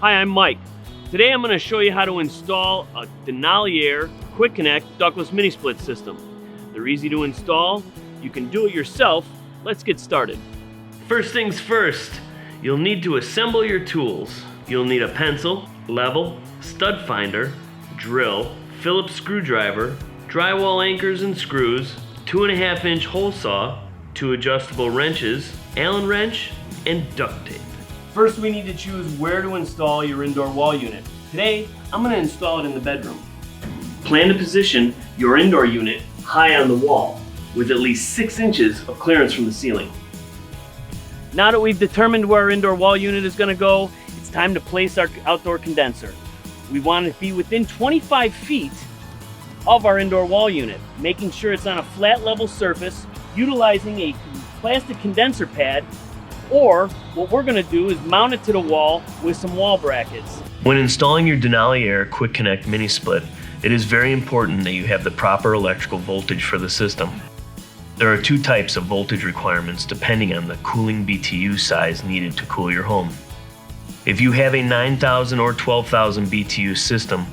Hi, I'm Mike. Today I'm going to show you how to install a Denali Aire Quick Connect ductless mini split system. They're easy to install. You can do it yourself. Let's get started. First things first, you'll need to assemble your tools. You'll need a pencil, level, stud finder, drill, Phillips screwdriver, drywall anchors and screws, 2.5-inch hole saw, 2 adjustable wrenches, Allen wrench, and duct tape. First, we need to choose where to install your indoor wall unit. Today, I'm going to install it in the bedroom. Plan to position your indoor unit high on the wall with at least 6 inches of clearance from the ceiling. Now that we've determined where our indoor wall unit is going to go, it's time to place our outdoor condenser. We want it to be within 25 feet of our indoor wall unit, making sure it's on a flat level surface, utilizing a plastic condenser pad, or what we're going to do is mount it to the wall with some wall brackets. When installing your Denali Aire Quick Connect mini split, it is very important that you have the proper electrical voltage for the system. There are 2 types of voltage requirements depending on the cooling BTU size needed to cool your home. If you have a 9,000 or 12,000 BTU system,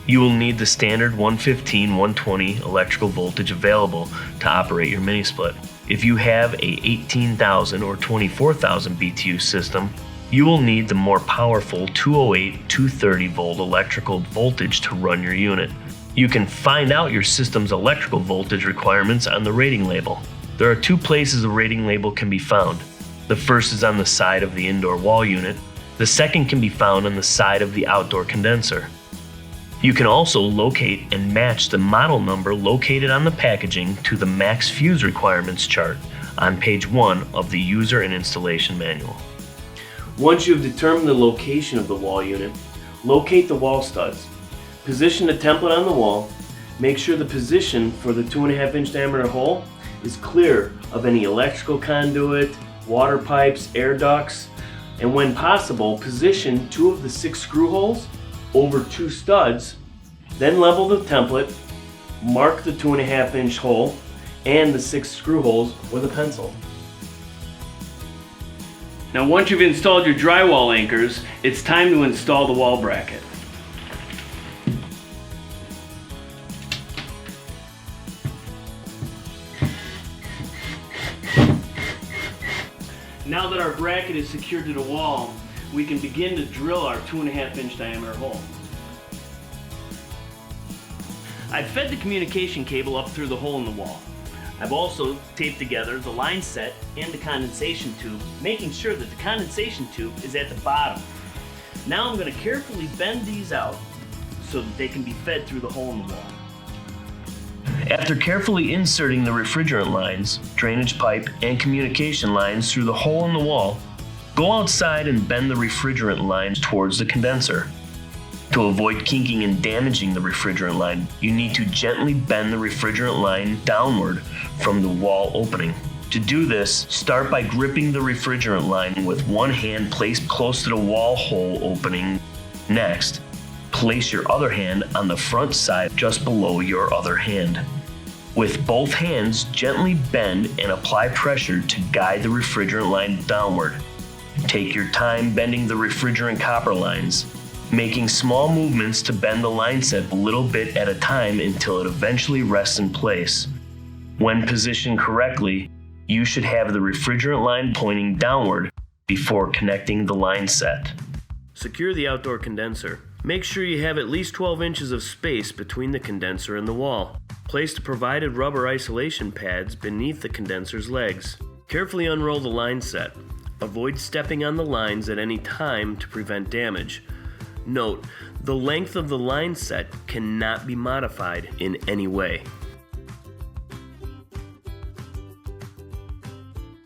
you will need the standard 115/120 electrical voltage available to operate your mini split. If you have a 18,000 or 24,000 BTU system, you will need the more powerful 208/230 volt electrical voltage to run your unit. You can find out your system's electrical voltage requirements on the rating label. There are 2 places a rating label can be found. The first is on the side of the indoor wall unit. The second can be found on the side of the outdoor condenser. You can also locate and match the model number located on the packaging to the max fuse requirements chart on page 1 of the user and installation manual. Once you have determined the location of the wall unit, locate the wall studs. Position the template on the wall. Make sure the position for the 2.5-inch diameter hole is clear of any electrical conduit, water pipes, air ducts, and when possible, position 2 of the 6 screw holes over 2 studs, then level the template, mark the 2.5-inch hole and the 6 screw holes with a pencil. Now once you've installed your drywall anchors, it's time to install the wall bracket. Now that our bracket is secured to the wall, we can begin to drill our 2.5-inch diameter hole. I've fed the communication cable up through the hole in the wall. I've also taped together the line set and the condensation tube, making sure that the condensation tube is at the bottom. Now I'm going to carefully bend these out so that they can be fed through the hole in the wall. After carefully inserting the refrigerant lines, drainage pipe, and communication lines through the hole in the wall, go outside and bend the refrigerant lines towards the condenser. To avoid kinking and damaging the refrigerant line, you need to gently bend the refrigerant line downward from the wall opening. To do this, start by gripping the refrigerant line with one hand placed close to the wall hole opening. Next, place your other hand on the front side just below your other hand. With both hands, gently bend and apply pressure to guide the refrigerant line downward. Take your time bending the refrigerant copper lines, making small movements to bend the line set a little bit at a time until it eventually rests in place. When positioned correctly, you should have the refrigerant line pointing downward before connecting the line set. Secure the outdoor condenser. Make sure you have at least 12 inches of space between the condenser and the wall. Place the provided rubber isolation pads beneath the condenser's legs. Carefully unroll the line set. Avoid stepping on the lines at any time to prevent damage. Note, the length of the line set cannot be modified in any way.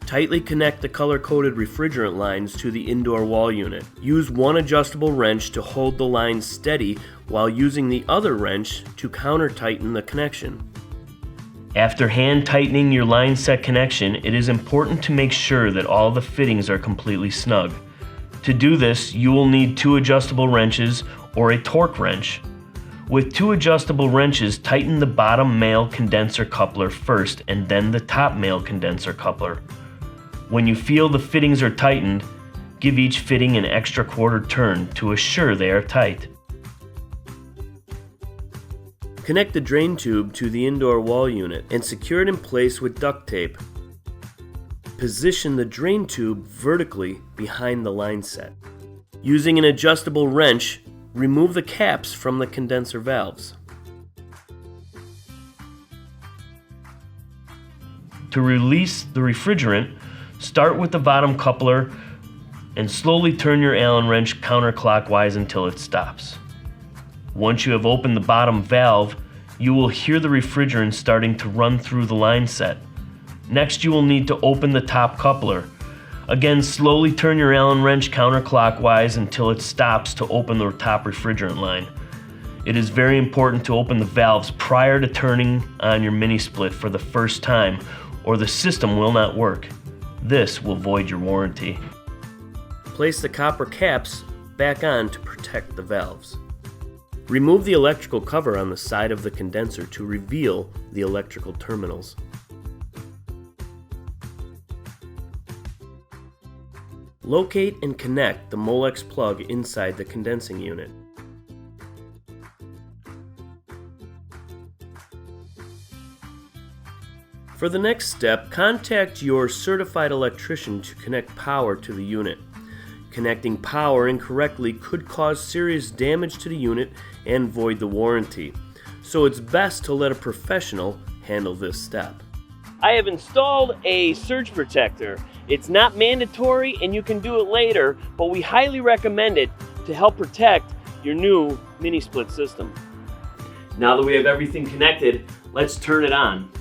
Tightly connect the color-coded refrigerant lines to the indoor wall unit. Use one adjustable wrench to hold the lines steady while using the other wrench to counter-tighten the connection. After hand tightening your line set connection, it is important to make sure that all the fittings are completely snug. To do this, you will need 2 adjustable wrenches or a torque wrench. With 2 adjustable wrenches, tighten the bottom male condenser coupler first and then the top male condenser coupler. When you feel the fittings are tightened, Give each fitting an extra quarter turn to assure they are tight. Connect the drain tube to the indoor wall unit and secure it in place with duct tape. Position the drain tube vertically behind the line set. Using an adjustable wrench, remove the caps from the condenser valves. To release the refrigerant, start with the bottom coupler and slowly turn your Allen wrench counterclockwise until it stops. Once you have opened the bottom valve, you will hear the refrigerant starting to run through the line set. Next, you will need to open the top coupler. Again, slowly turn your Allen wrench counterclockwise until it stops to open the top refrigerant line. It is very important to open the valves prior to turning on your mini split for the first time, or the system will not work. This will void your warranty. Place the copper caps back on to protect the valves. Remove the electrical cover on the side of the condenser to reveal the electrical terminals. Locate and connect the Molex plug inside the condensing unit. For the next step, contact your certified electrician to connect power to the unit. Connecting power incorrectly could cause serious damage to the unit and void the warranty, so it's best to let a professional handle this step. I have installed a surge protector. It's not mandatory and you can do it later, but we highly recommend it to help protect your new mini split system. Now that we have everything connected, let's turn it on.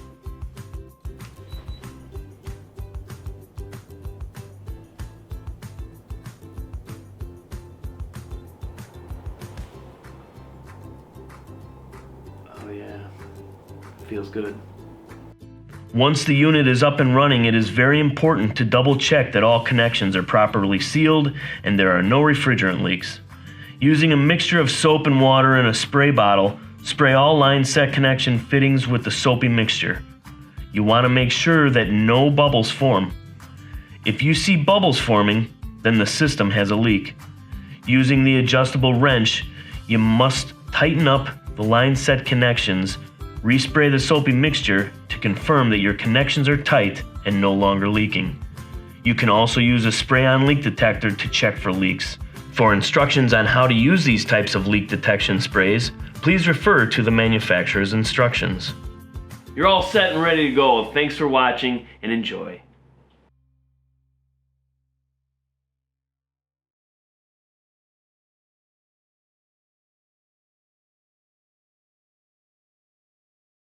Oh yeah, feels good. Once the unit is up and running, it is very important to double check that all connections are properly sealed and there are no refrigerant leaks. Using a mixture of soap and water in a spray bottle, spray all line set connection fittings with the soapy mixture. You want to make sure that no bubbles form. If you see bubbles forming, then the system has a leak. Using the adjustable wrench, you must tighten up the line set connections, respray the soapy mixture to confirm that your connections are tight and no longer leaking. You can also use a spray-on leak detector to check for leaks. For instructions on how to use these types of leak detection sprays, please refer to the manufacturer's instructions. You're all set and ready to go. Thanks for watching and enjoy.